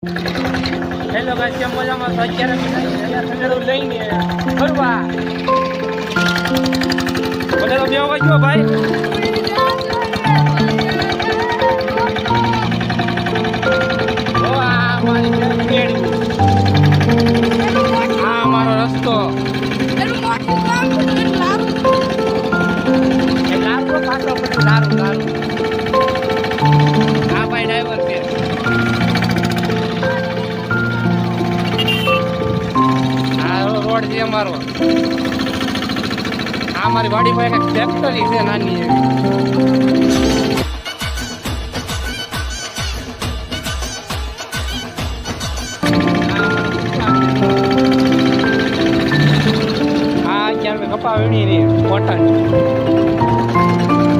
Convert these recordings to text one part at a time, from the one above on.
Hello guys, કેમ મજામાં છો? અત્યારે લઈને ફરવા બધા તો બેવા ગયો ભાઈ. આ મારો રસ્તો લારું હા ભાઈ ડ્રાઈવર છે. રોડ છે અમારો. આ મારી વાડી પાસે એક ફેક્ટરી છે નાની એવી. આ ક્યાં મેં કપા વીણી રહી કોટન.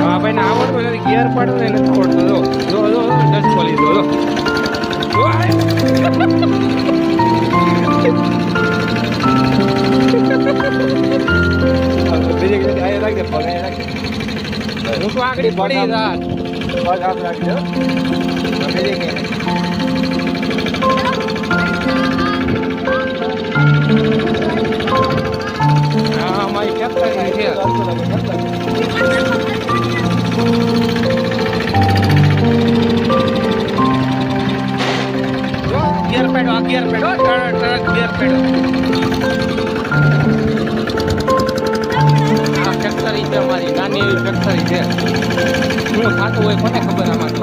હા ભાઈ ને આવડતું નથી, ગિયર પડતો નથી ખોડતો. જો જો જો ડચ ખોલી દો. હું તો આગળ પડી રાત હા મારી કેપ્ટન છે. ગિયર પેડો ગિયર પેડો ટ્રક ગિયર પેડો. આ ફેક્ટરી છે અમારી, નાની એવી ફેક્ટરી છે. શું થતું હોય કોને ખબર આમાં તો.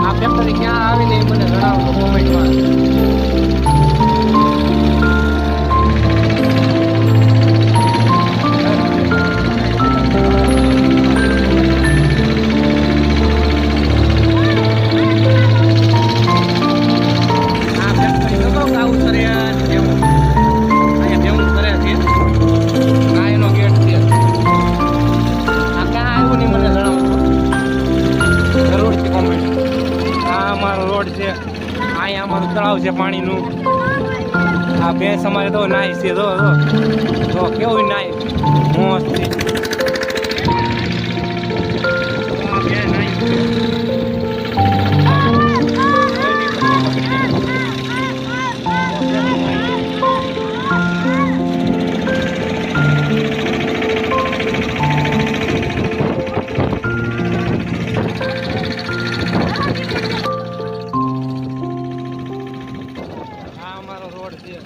આ ફેક્ટરી ક્યાં આવીને મને જણાવો કોમેન્ટમાં. અહીંયા અમારું તળાવ છે પાણીનું. આ ભેંસ અમારે તો નાય છે. તો કેવું નાય મોસ્ટલી રોડ છે.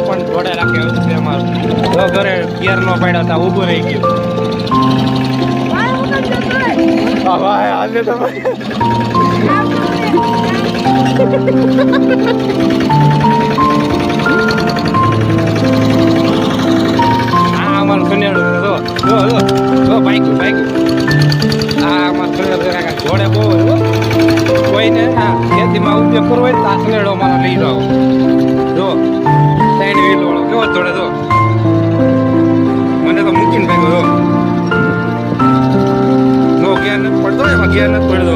પણ જોડે રાખે એવું છે અમારું. તો ઘરે ગિયર નો પાડ્યા હતા, ઊભું રહી ગયું. ભાઈ આજે તો હા અમારું કન્યાડું જો બાઈક હા અમારું કન્યાડું જોડે બહુ કોઈને ખેતીમાં ઉપયોગ કરવો હોય તો આ કન્યાડો અમારો લઈ જાઓ. જો સાઈડ વ્હીલ વાળો કેવો જોડે તો મને તો મૂકીને ભાઈ જો ગેર નથી પડતો, એમાં ગેર નથી પડતો.